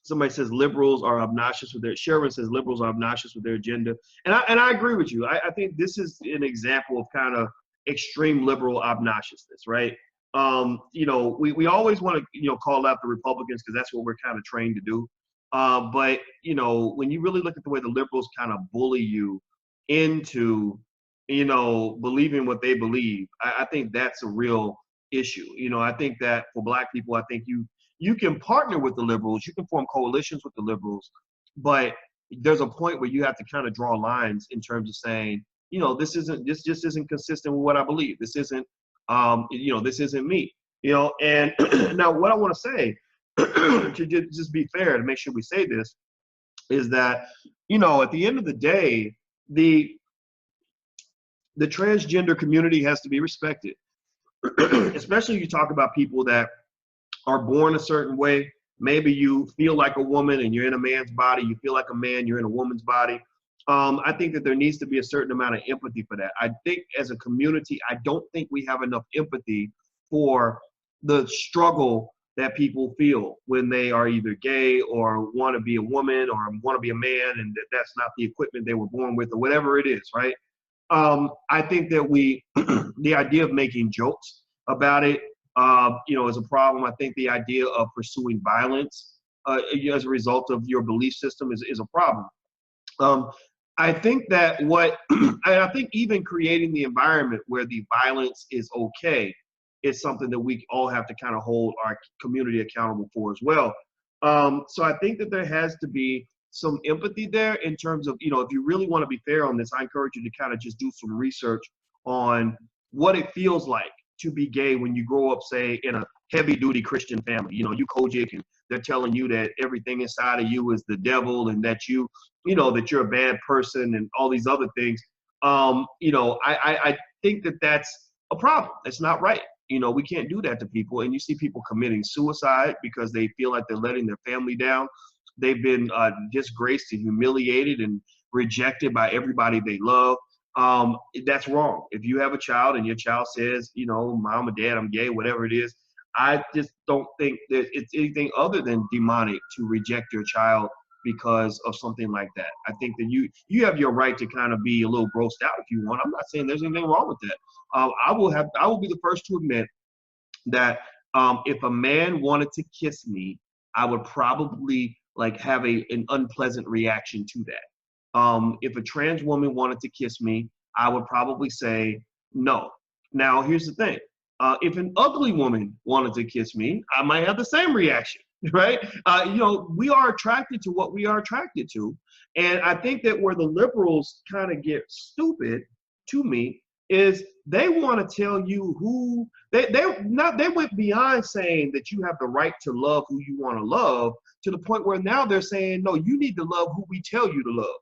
Somebody says liberals are obnoxious with Sherman says liberals are obnoxious with their agenda. And I agree with you. I think this is an example of kind of extreme liberal obnoxiousness, right? We always want to, call out the Republicans because that's what we're kind of trained to do. But, you know, when you really look at the way the liberals kind of bully you into, you know, believing what they believe, I think that's a real issue. You know, I think that for Black people, I think you can partner with the liberals, you can form coalitions with the liberals, but there's a point where you have to kind of draw lines in terms of saying, you know, this just isn't consistent with what I believe. This isn't, you know, this isn't me. You know, and now what I want to say to just be fair, to make sure we say this, is that, you know, at the end of the day, the transgender community has to be respected, especially if you talk about people that are born a certain way. Maybe you feel like a woman and you're in a man's body. You feel like a man, you're in a woman's body. I think that there needs to be a certain amount of empathy for that. I think as a community, I don't think we have enough empathy for the struggle that people feel when they are either gay or want to be a woman or want to be a man, and that's not the equipment they were born with, or whatever it is, right? I think that the idea of making jokes about it, you know, is a problem. I think the idea of pursuing violence as a result of your belief system is a problem. I think that I think even creating the environment where the violence is okay is something that we all have to kind of hold our community accountable for as well. So I think that there has to be some empathy there in terms of, you know, if you really want to be fair on this, I encourage you to kind of just do some research on what it feels like to be gay when you grow up, say, in a heavy duty Christian family. You know, you Kojic, and they're telling you that everything inside of you is the devil, and that you know, that you're a bad person and all these other things. You know, I think that that's a problem. It's not right. You know, we can't do that to people. And you see people committing suicide because they feel like they're letting their family down. They've been disgraced and humiliated and rejected by everybody they love. That's wrong. If you have a child and your child says, you know, mom or dad, I'm gay, whatever it is, I just don't think that it's anything other than demonic to reject your child because of something like that. I think that you have your right to kind of be a little grossed out if you want. I'm not saying there's anything wrong with that. I will be the first to admit that if a man wanted to kiss me, I would probably like have an unpleasant reaction to that. If a trans woman wanted to kiss me, I would probably say no. Now, here's the thing. If an ugly woman wanted to kiss me, I might have the same reaction, right? You know, we are attracted to what we are attracted to. And I think that where the liberals kind of get stupid, to me, is they want to tell you who, they went beyond saying that you have the right to love who you want to love, to the point where now they're saying, no, you need to love who we tell you to love.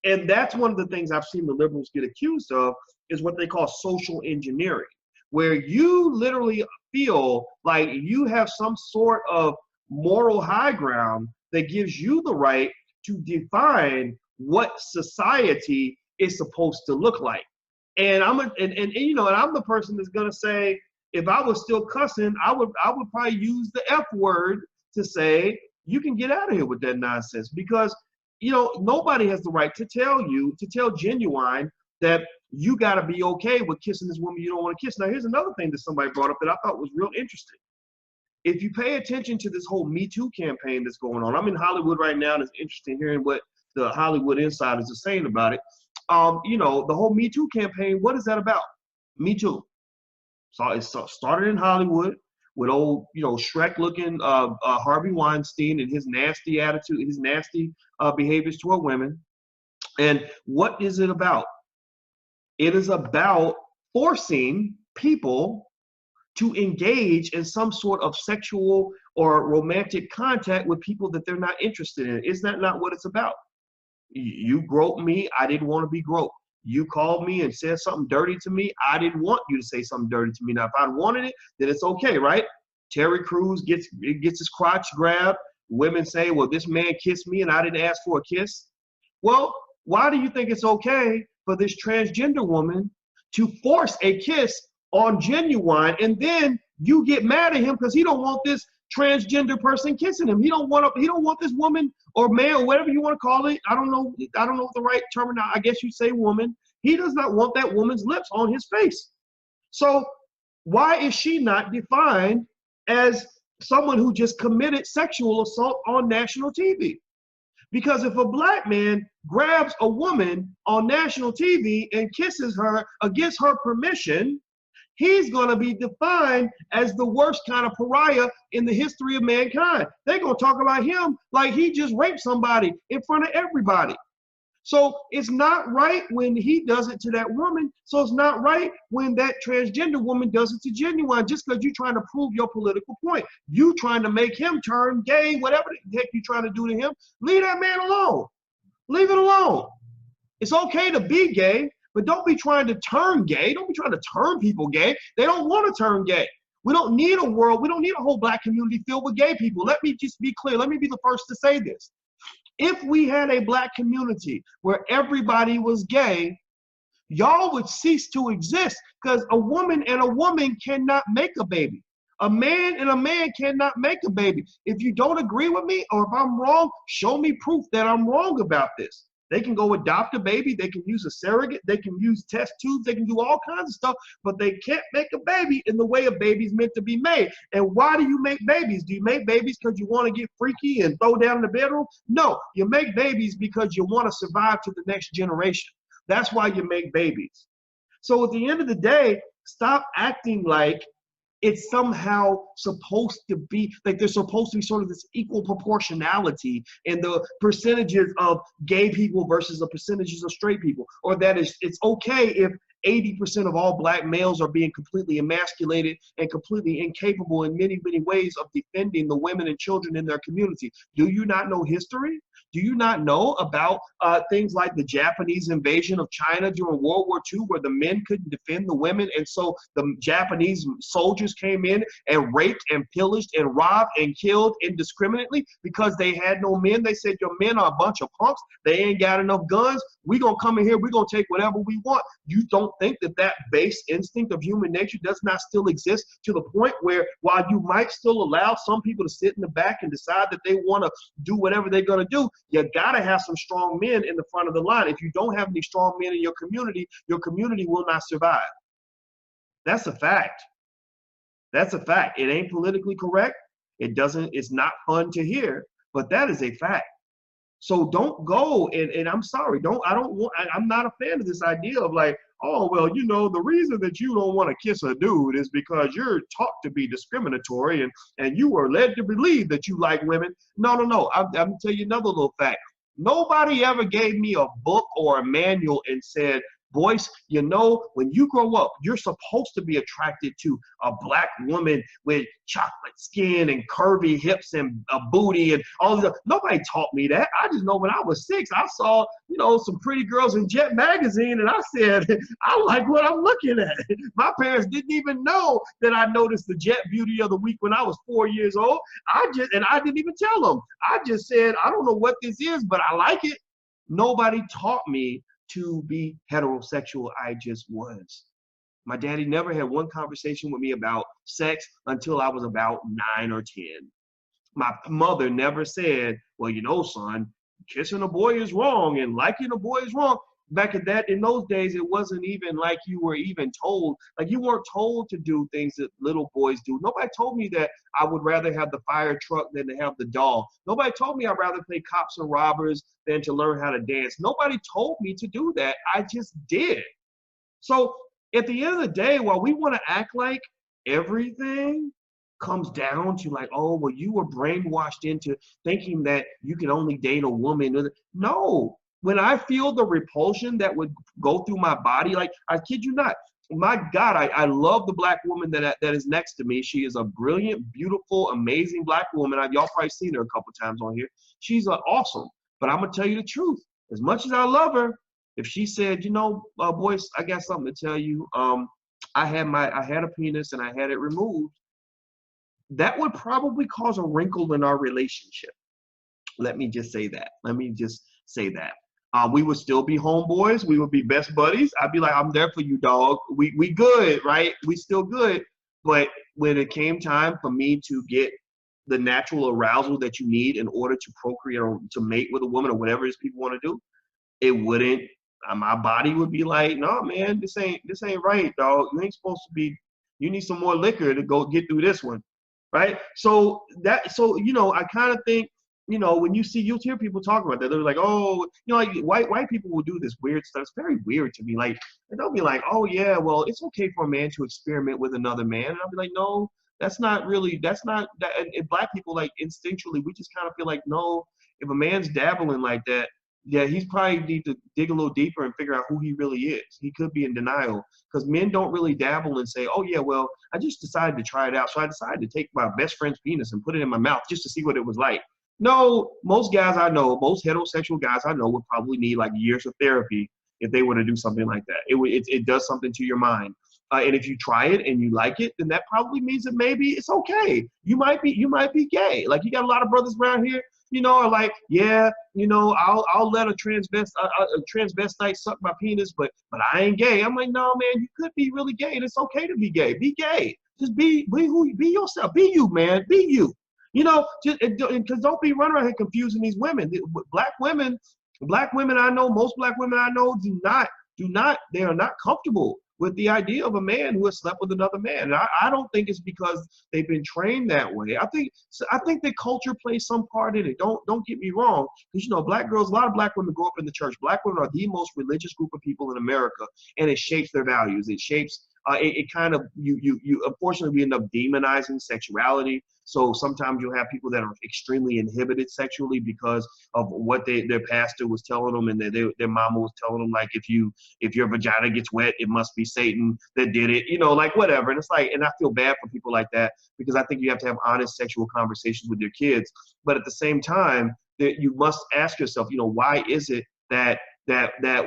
And that's one of the things I've seen the liberals get accused of, is what they call social engineering, where you literally feel like you have some sort of moral high ground that gives you the right to define what society is supposed to look like. And I'm the person that's gonna say, if I was still cussing, I would probably use the F word to say, you can get out of here with that nonsense, because, you know, nobody has the right to tell Ginuwine that you got to be okay with kissing this woman you don't want to kiss. Now, here's another thing that somebody brought up that I thought was real interesting. If you pay attention to this whole Me Too campaign that's going on, I'm in Hollywood right now, and it's interesting hearing what the Hollywood insiders are saying about it. You know, the whole Me Too campaign, what is that about? Me Too. So it started in Hollywood with old, you know, Shrek-looking Harvey Weinstein and his nasty attitude, his nasty behaviors toward women. And what is it about? It is about forcing people to engage in some sort of sexual or romantic contact with people that they're not interested in. Is that not what it's about? You groped me, I didn't want to be groped. You called me and said something dirty to me, I didn't want you to say something dirty to me. Now, if I wanted it, then it's okay, right? Terry Crews gets his crotch grabbed. Women say, well, this man kissed me and I didn't ask for a kiss. Well, why do you think it's okay for this transgender woman to force a kiss on Ginuwine, and then you get mad at him because he don't want this transgender person kissing him? He don't want this woman or man or whatever you want to call it. I don't know the right terminology. I guess you say woman. He does not want that woman's lips on his face. So why is she not defined as someone who just committed sexual assault on national TV. Because if a black man grabs a woman on national TV and kisses her against her permission, he's going to be defined as the worst kind of pariah in the history of mankind. They're going to talk about him like he just raped somebody in front of everybody. So it's not right when he does it to that woman. So it's not right when that transgender woman does it to Ginuwine, just because you're trying to prove your political point. You trying to make him turn gay, whatever the heck you're trying to do to him. Leave that man alone. Leave it alone. It's okay to be gay, but don't be trying to turn gay. Don't be trying to turn people gay. They don't want to turn gay. We don't need a world. We don't need a whole black community filled with gay people. Let me just be clear. Let me be the first to say this. If we had a black community where everybody was gay, y'all would cease to exist, because a woman and a woman cannot make a baby. A man and a man cannot make a baby. If you don't agree with me, or if I'm wrong, show me proof that I'm wrong about this. They can go adopt a baby, they can use a surrogate, they can use test tubes, they can do all kinds of stuff, but they can't make a baby in the way a baby's meant to be made. And why do you make babies? Do you make babies because you want to get freaky and throw down in the bedroom? No, you make babies because you want to survive to the next generation. That's why you make babies. So at the end of the day, stop acting like it's somehow supposed to be, like there's supposed to be sort of this equal proportionality in the percentages of gay people versus the percentages of straight people, or that it's okay if 80% of all black males are being completely emasculated and completely incapable in many, many ways of defending the women and children in their community. Do you not know history? Do you not know about things like the Japanese invasion of China during World War II, where the men couldn't defend the women, and so the Japanese soldiers came in and raped and pillaged and robbed and killed indiscriminately because they had no men? They said, your men are a bunch of punks. They ain't got enough guns. We're going to come in here. We're going to take whatever we want. You don't think that that base instinct of human nature does not still exist, to the point where, while you might still allow some people to sit in the back and decide that they want to do whatever they're going to do, you got to have some strong men in the front of the line. If you don't have any strong men in your community will not survive. That's a fact. That's a fact. It ain't politically correct. It's not fun to hear, but that is a fact. So don't go, and I'm sorry, I'm not a fan of this idea of like, oh, well, you know, the reason that you don't want to kiss a dude is because you're taught to be discriminatory and you were led to believe that you like women. No. I'm going to tell you another little fact. Nobody ever gave me a book or a manual and said, Boyce, you know, when you grow up, you're supposed to be attracted to a black woman with chocolate skin and curvy hips and a booty and all of that. Nobody taught me that. I just know when I was 6, I saw, you know, some pretty girls in Jet magazine, and I said, I like what I'm looking at. My parents didn't even know that I noticed the Jet Beauty of the Week when I was 4 years old. I didn't even tell them. I just said, I don't know what this is, but I like it. Nobody taught me to be heterosexual. I just was. My daddy never had one conversation with me about sex until I was about 9 or 10. My mother never said, well, you know, son, kissing a boy is wrong and liking a boy is wrong. Back in those days, it wasn't even like you were even told, like you weren't told to do things that little boys do. Nobody told me that I would rather have the fire truck than to have the doll. Nobody told me I'd rather play cops and robbers than to learn how to dance. Nobody told me to do that. I just did. So at the end of the day, while we want to act like everything comes down to like, oh, well, you were brainwashed into thinking that you can only date a woman. No. When I feel the repulsion that would go through my body, like, I kid you not, my God, I love the black woman that is next to me. She is a brilliant, beautiful, amazing black woman. Y'all probably seen her a couple times on here. She's awesome. But I'm going to tell you the truth. As much as I love her, if she said, you know, Boyce, I got something to tell you. I had a penis and I had it removed. That would probably cause a wrinkle in our relationship. Let me just say that. We would still be homeboys. We would be best buddies. I'd be like, I'm there for you, dog. We good, right? We still good. But when it came time for me to get the natural arousal that you need in order to procreate or to mate with a woman or whatever it is people want to do, it wouldn't. My body would be like, no, man, this ain't right, dog. You ain't supposed to be. You need some more liquor to go get through this one. right? So you know, I kind of think, you know, when you'll hear people talk about that, they're like, oh, you know, like white people will do this weird stuff. It's very weird to me. Like, and they'll be like, oh yeah, well, it's okay for a man to experiment with another man. And I'll be like, no, that's not that. And black people, like, instinctually, we just kind of feel like, no, if a man's dabbling like that, yeah, he's probably need to dig a little deeper and figure out who he really is. He could be in denial, because men don't really dabble and say, oh yeah, well, I just decided to try it out. So I decided to take my best friend's penis and put it in my mouth just to see what it was like. No, most guys I know, most heterosexual guys I know would probably need like years of therapy if they were to do something like that. It does something to your mind. And if you try it and you like it, then that probably means that maybe it's okay. You might be gay. Like, you got a lot of brothers around here, you know, are like, yeah, you know, I'll let a transvestite suck my penis, but I ain't gay. I'm like, no, man, you could be really gay, and it's okay to be gay. Be gay. Just be yourself. Be you, man. Be you. You know, because don't be running around here confusing these women. Black women I know, most black women I know they are not comfortable with the idea of a man who has slept with another man. And I don't think it's because they've been trained that way. I think that culture plays some part in it. Don't get me wrong, because, you know, black girls, a lot of black women grow up in the church. Black women are the most religious group of people in America, and it shapes their values. It shapes it kind of, you unfortunately, we end up demonizing sexuality. So sometimes you'll have people that are extremely inhibited sexually because of what their pastor was telling them, and their mama was telling them, like, if your vagina gets wet, it must be Satan that did it, you know, like, whatever. And it's like, and I feel bad for people like that, because I think you have to have honest sexual conversations with your kids. But at the same time, that you must ask yourself, you know, why is it that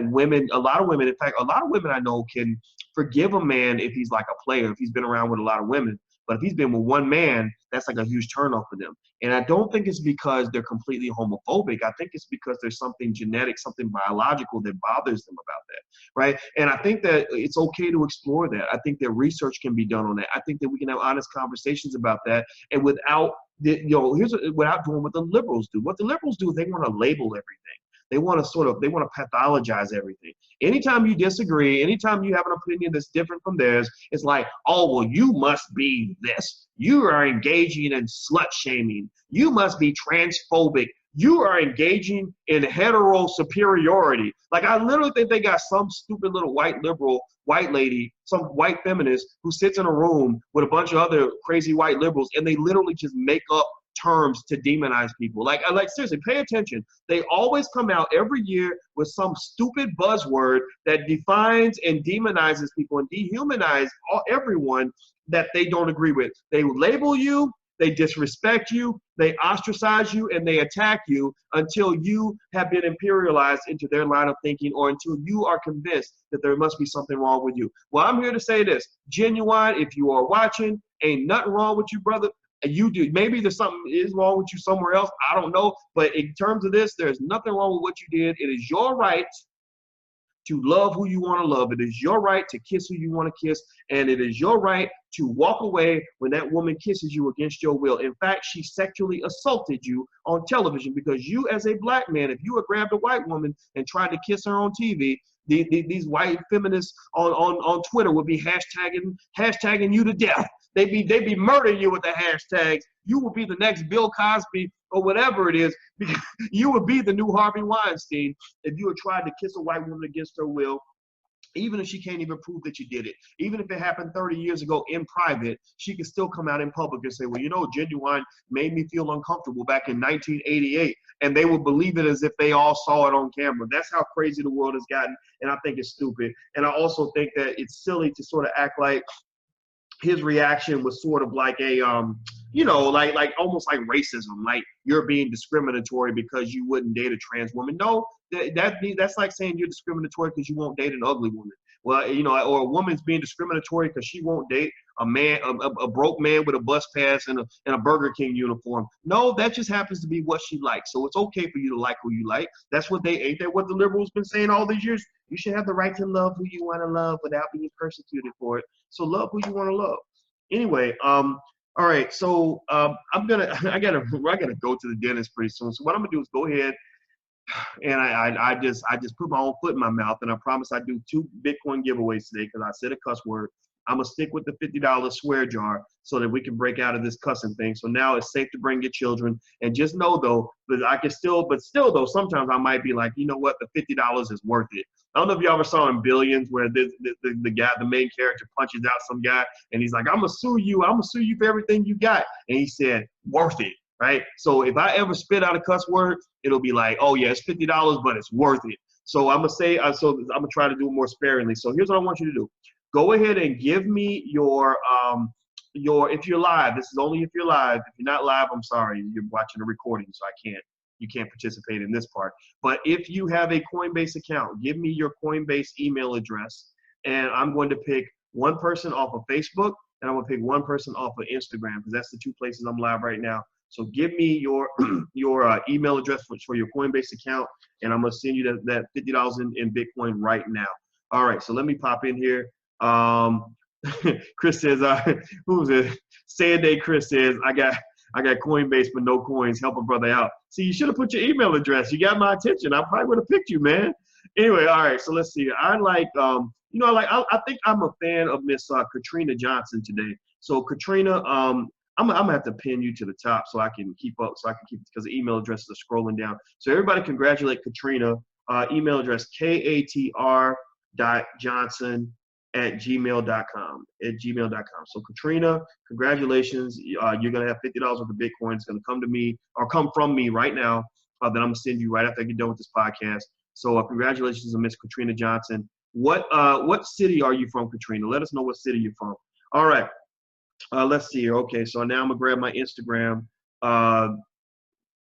women, a lot of women, in fact, a lot of women I know can forgive a man if he's like a player, if he's been around with a lot of women. But if he's been with one man, that's like a huge turnoff for them. And I don't think it's because they're completely homophobic. I think it's because there's something genetic, something biological that bothers them about that, right? And I think that it's okay to explore that. I think that research can be done on that. I think that we can have honest conversations about that, and without without doing what the liberals do. What the liberals do is they want to label everything. They want to pathologize everything. Anytime you disagree, anytime you have an opinion that's different from theirs, it's like, oh, well, you must be this. You are engaging in slut shaming. You must be transphobic. You are engaging in hetero superiority. Like, I literally think they got some stupid little white liberal, white lady, some white feminist who sits in a room with a bunch of other crazy white liberals, and they literally just make up terms to demonize people. Like seriously, pay attention. They always come out every year with some stupid buzzword that defines and demonizes people and dehumanizes everyone that they don't agree with. They label you, they disrespect you, they ostracize you, and they attack you until you have been imperialized into their line of thinking, or until you are convinced that there must be something wrong with you. Well, I'm here to say this. Ginuwine, if you are watching, ain't nothing wrong with you, brother. You do. Maybe there's something is wrong with you somewhere else. I don't know. But in terms of this, there's nothing wrong with what you did. It is your right to love who you want to love. It is your right to kiss who you want to kiss. And it is your right to walk away when that woman kisses you against your will. In fact, she sexually assaulted you on television, because you, as a black man, if you had grabbed a white woman and tried to kiss her on TV, these white feminists on Twitter would be hashtagging you to death. They'd be murdering you with the hashtags. You would be the next Bill Cosby or whatever it is. You would be the new Harvey Weinstein if you had tried to kiss a white woman against her will, even if she can't even prove that you did it. Even if it happened 30 years ago in private, she could still come out in public and say, well, you know, Ginuwine made me feel uncomfortable back in 1988. And they would believe it as if they all saw it on camera. That's how crazy the world has gotten. And I think it's stupid. And I also think that it's silly to sort of act like his reaction was sort of like a, you know, like almost like racism, like you're being discriminatory because you wouldn't date a trans woman. No, that's like saying you're discriminatory because you won't date an ugly woman. Well, you know, or a woman's being discriminatory because she won't date a man, a broke man with a bus pass and a Burger King uniform. No, that just happens to be what she likes. So it's okay for you to like who you like. That's what ain't that what the liberals been saying all these years? You should have the right to love who you want to love without being persecuted for it. So love who you want to love. Anyway, all right. So I gotta go to the dentist pretty soon. So what I'm gonna do is go ahead and I just put my own foot in my mouth, and I promise I do 2 Bitcoin giveaways today because I said a cuss word. I'm going to stick with the $50 swear jar so that we can break out of this cussing thing. So now it's safe to bring your children. And just know, though, that I can still, but still, though, sometimes I might be like, you know what, the $50 is worth it. I don't know if you ever saw in Billions where the guy, the main character, punches out some guy and he's like, I'm going to sue you. I'm going to sue you for everything you got. And he said, worth it, right? So if I ever spit out a cuss word, it'll be like, oh, yeah, it's $50, but it's worth it. So I'm going to say, so I'm going to try to do it more sparingly. So here's what I want you to do. Go ahead and give me your, if you're live, this is only if you're live. If you're not live, I'm sorry. You're watching a recording, so you can't participate in this part. But if you have a Coinbase account, give me your Coinbase email address, and I'm going to pick one person off of Facebook, and I'm going to pick one person off of Instagram, because that's the two places I'm live right now. So give me your email address for your Coinbase account, and I'm going to send you that $50 in Bitcoin right now. All right, so let me pop in here. Chris says, who's it? Sanday Chris says, I got Coinbase but no coins. Help a brother out. See, you should have put your email address. You got my attention. I probably would have picked you, man. Anyway, all right. So let's see. I like, I think I'm a fan of Miss Katrina Johnson today. So Katrina, I'm gonna have to pin you to the top so I can keep up. Because the email addresses are scrolling down. So everybody congratulate Katrina. Email address katr.johnson@gmail.com. So Katrina, congratulations. You're gonna have $50 worth of Bitcoin. It's gonna come to me or come from me right now. That I'm gonna send you right after I get done with this podcast. So congratulations to Miss Katrina Johnson. What city are you from, Katrina? Let us know what city you're from. All right. Let's see here. Okay, so now I'm gonna grab my Instagram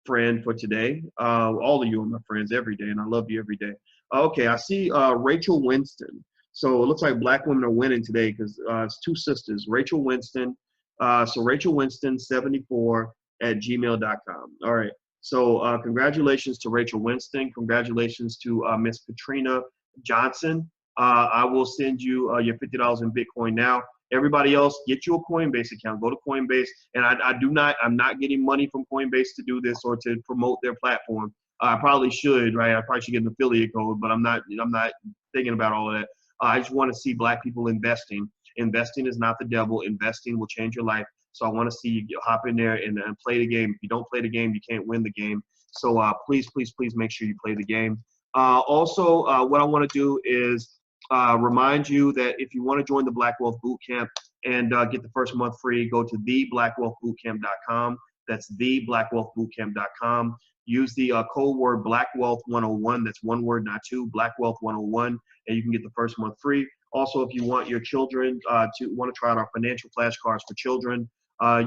friend for today. All of you are my friends every day, and I love you every day. Okay, I see Rachel Winston. So it looks like black women are winning today because it's two sisters, Rachel Winston. So Rachel Winston 74@gmail.com. All right. So congratulations to Rachel Winston. Congratulations to Miss Katrina Johnson. I will send you your $50 in Bitcoin now. Everybody else, get you a Coinbase account. Go to Coinbase, and I'm not getting money from Coinbase to do this or to promote their platform. I probably should, right? I probably should get an affiliate code, but I'm not thinking about all of that. I just want to see black people investing. Investing is not the devil. Investing will change your life. So I want to see you hop in there and play the game. If you don't play the game, you can't win the game. So please, please, please make sure you play the game. Also, what I want to do is remind you that if you want to join the Black Wealth Bootcamp and get the first month free, go to theblackwealthbootcamp.com. That's theblackwealthbootcamp.com. Use the code word BlackWealth101. That's one word, not two. BlackWealth101, and you can get the first month free. Also, if you want your children to try out our financial flashcards for children,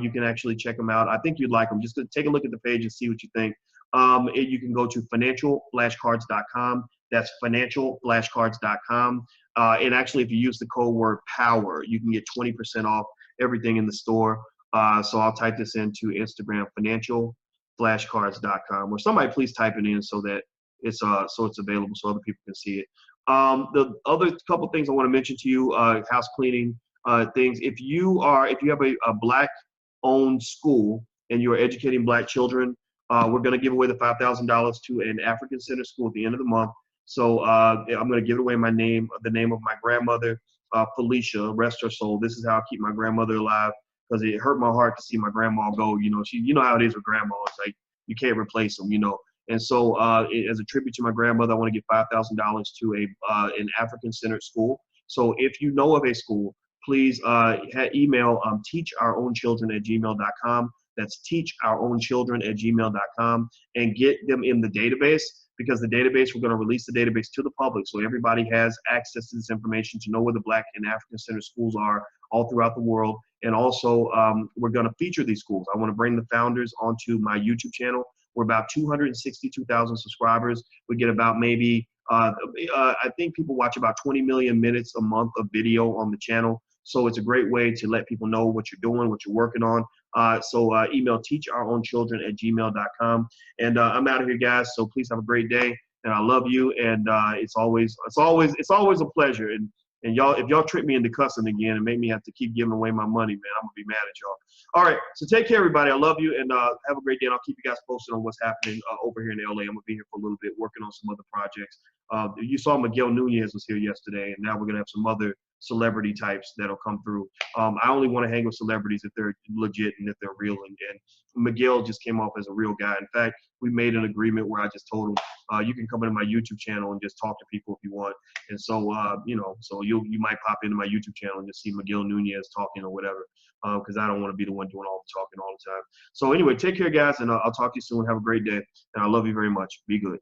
you can actually check them out. I think you'd like them. Just take a look at the page and see what you think. You can go to financialflashcards.com. That's financialflashcards.com. And actually, if you use the code word POWER, you can get 20% off everything in the store. So I'll type this into Instagram, financialflashcards.com, or somebody please type it in so that it's available so other people can see it. The other couple things I want to mention to you, house cleaning things. If you have a black-owned school and you are educating black children, we're going to give away the $5,000 to an African Center school at the end of the month. So I'm going to give away the name of my grandmother, Felicia, rest her soul. This is how I keep my grandmother alive, because it hurt my heart to see my grandma go. You know how it is with grandma. It's like you can't replace them, And so as a tribute to my grandmother, I want to give $5,000 to an African-centered school. So if you know of a school, please email teachourownchildren@gmail.com. That's teachourownchildren@gmail.com, and get them in the database, because the database, we're going to release the database to the public so everybody has access to this information to know where the Black and African-centered schools are all throughout the world. And also, we're going to feature these schools. I want to bring the founders onto my YouTube channel. We're about 262,000 subscribers. We get about maybe, I think people watch about 20 million minutes a month of video on the channel. So it's a great way to let people know what you're doing, what you're working on. So email teachourownchildren@gmail.com. And I'm out of here, guys. So please have a great day. And I love you. And it's always a pleasure. And y'all, if y'all trick me into cussing again and make me have to keep giving away my money, man, I'm gonna be mad at y'all. All right, so take care, everybody. I love you, and have a great day. And I'll keep you guys posted on what's happening over here in LA. I'm gonna be here for a little bit, working on some other projects. You saw Miguel Nunez was here yesterday, and now we're gonna have some other celebrity types that'll come through. I only want to hang with celebrities if they're legit and if they're real. And Miguel just came off as a real guy. In fact, we made an agreement where I just told him, you can come into my YouTube channel and just talk to people if you want. And so, you know, so you might pop into my YouTube channel and just see Miguel Nunez talking or whatever, because I don't want to be the one doing all the talking all the time. So anyway, take care, guys, and I'll talk to you soon. Have a great day, and I love you very much. Be good.